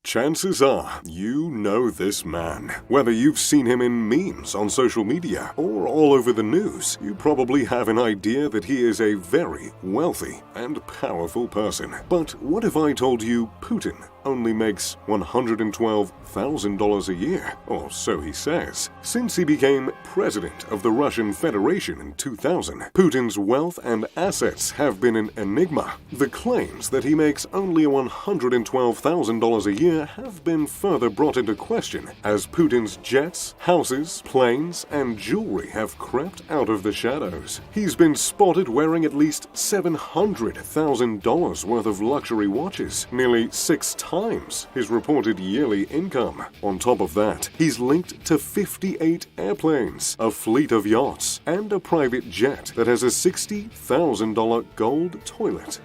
Chances are you know this man. Whether you've seen him in memes on social media or all over the news, you probably have an idea that he is a very wealthy and powerful person. But what if I told you Putin only makes $112,000 a year, or so he says. Since he became president of the Russian Federation in 2000, Putin's wealth and assets have been an enigma. The claims that he makes only $112,000 a year have been further brought into question as Putin's jets, houses, planes, and jewelry have crept out of the shadows. He's been spotted wearing at least $700,000 worth of luxury watches, nearly 6 times his reported yearly income. On top of that, he's linked to 58 airplanes, a fleet of yachts, and a private jet that has a $60,000 gold toilet.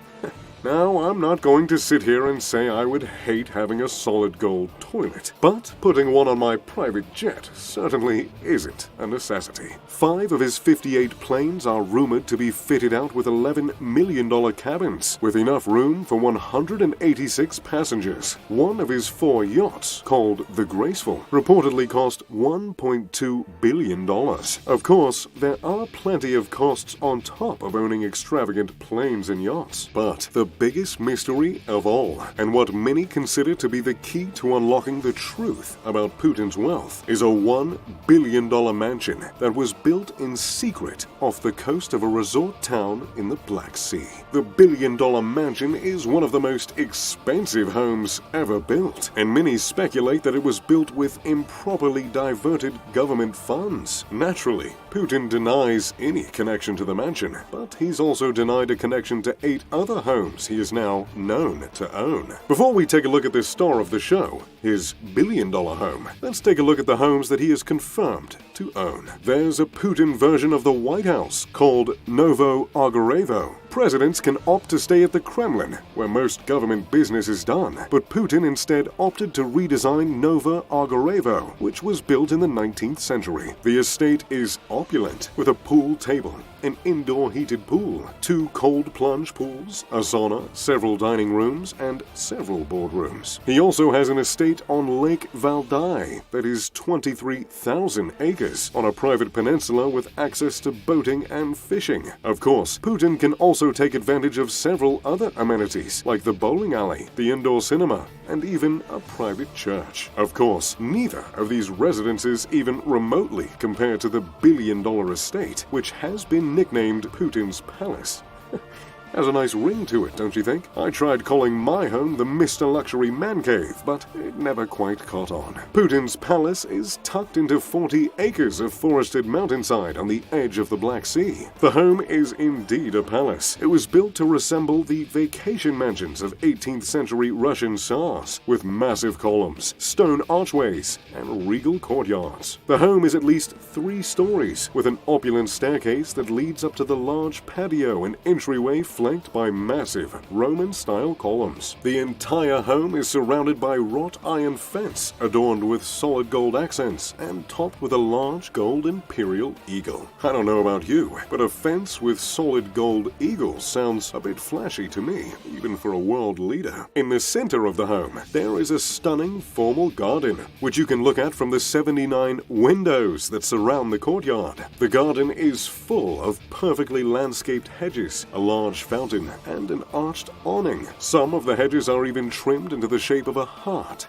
Now, I'm not going to sit here and say I would hate having a solid gold toilet, but putting one on my private jet certainly isn't a necessity. 5 of his 58 planes are rumored to be fitted out with $11 million cabins, with enough room for 186 passengers. One of his 4 yachts, called the Graceful, reportedly cost $1.2 billion. Of course, there are plenty of costs on top of owning extravagant planes and yachts, but the biggest mystery of all, and what many consider to be the key to unlocking the truth about Putin's wealth, is a $1 billion mansion that was built in secret off the coast of a resort town in the Black Sea. The $1 billion mansion is one of the most expensive homes ever built, and many speculate that it was built with improperly diverted government funds. Naturally, Putin denies any connection to the mansion, but he's also denied a connection to 8 other homes he is now known to own. Before we take a look at the star of the show, his $1 billion home, let's take a look at the homes that he is confirmed to own. There's a Putin version of the White House called Novo Argorevo. Presidents can opt to stay at the Kremlin, where most government business is done, but Putin instead opted to redesign Novo Argorevo, which was built in the 19th century. The estate is opulent, with a pool table, an indoor heated pool, 2 cold plunge pools, a sauna, several dining rooms, and several boardrooms. He also has an estate on Lake Valdai that is 23,000 acres on a private peninsula with access to boating and fishing. Of course, Putin can also take advantage of several other amenities like the bowling alley, the indoor cinema, and even a private church. Of course, neither of these residences even remotely compare to the $1 billion estate, which has been nicknamed Putin's Palace. Has a nice ring to it, don't you think? I tried calling my home the Mr. Luxury Man Cave, but it never quite caught on. Putin's palace is tucked into 40 acres of forested mountainside on the edge of the Black Sea. The home is indeed a palace. It was built to resemble the vacation mansions of 18th century Russian Tsars, with massive columns, stone archways, and regal courtyards. The home is at least 3 stories, with an opulent staircase that leads up to the large patio and entryway flanked by massive Roman-style columns. The entire home is surrounded by wrought iron fence adorned with solid gold accents and topped with a large gold imperial eagle. I don't know about you, but a fence with solid gold eagles sounds a bit flashy to me, even for a world leader. In the center of the home, there is a stunning formal garden, which you can look at from the 79 windows that surround the courtyard. The garden is full of perfectly landscaped hedges, a large fountain, and an arched awning. Some of the hedges are even trimmed into the shape of a heart.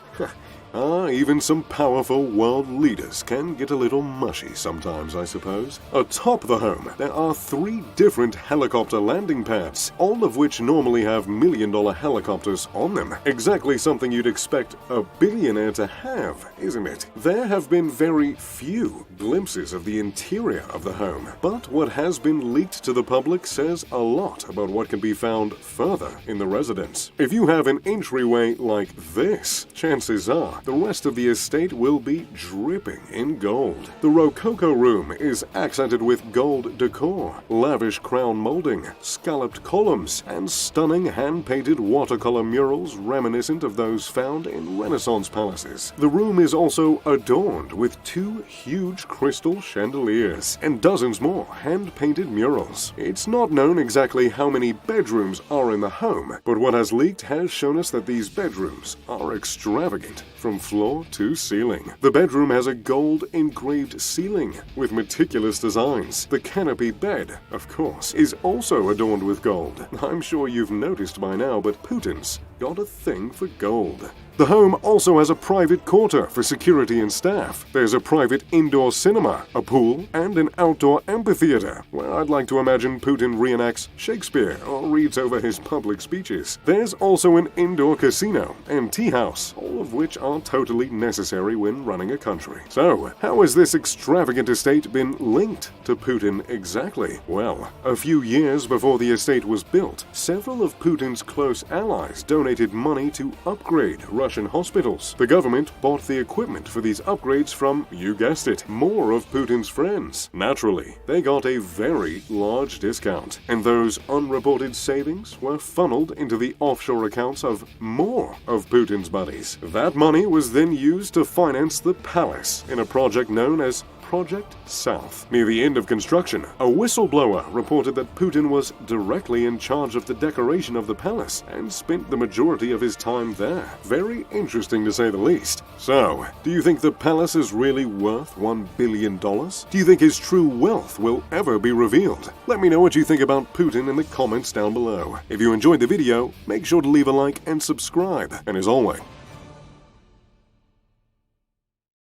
Even some powerful world leaders can get a little mushy sometimes, I suppose. Atop the home, there are 3 different helicopter landing pads, all of which normally have $1 million helicopters on them. Exactly something you'd expect a billionaire to have, isn't it? There have been very few glimpses of the interior of the home, but what has been leaked to the public says a lot about what can be found further in the residence. If you have an entryway like this, chances are the rest of the estate will be dripping in gold. The Rococo room is accented with gold decor, lavish crown molding, scalloped columns, and stunning hand-painted watercolor murals reminiscent of those found in Renaissance palaces. The room is also adorned with 2 huge crystal chandeliers and dozens more hand-painted murals. It's not known exactly how many bedrooms are in the home, but what has leaked has shown us that these bedrooms are extravagant from floor to ceiling. The bedroom has a gold engraved ceiling with meticulous designs. The canopy bed, of course, is also adorned with gold. I'm sure you've noticed by now, but Putin's got a thing for gold. The home also has a private quarter for security and staff. There's a private indoor cinema, a pool, and an outdoor amphitheater, where I'd like to imagine Putin reenacts Shakespeare or reads over his public speeches. There's also an indoor casino and tea house, all of which are totally necessary when running a country. So, how has this extravagant estate been linked to Putin exactly? Well, a few years before the estate was built, several of Putin's close allies donated money to upgrade Russian hospitals. The government bought the equipment for these upgrades from, you guessed it, more of Putin's friends. Naturally, they got a very large discount, and those unreported savings were funneled into the offshore accounts of more of Putin's buddies. That money was then used to finance the palace in a project known as Project South. Near the end of construction, a whistleblower reported that Putin was directly in charge of the decoration of the palace and spent the majority of his time there. Very interesting to say the least. So, do you think the palace is really worth $1 billion? Do you think his true wealth will ever be revealed? Let me know what you think about Putin in the comments down below. If you enjoyed the video, make sure to leave a like and subscribe. And as always,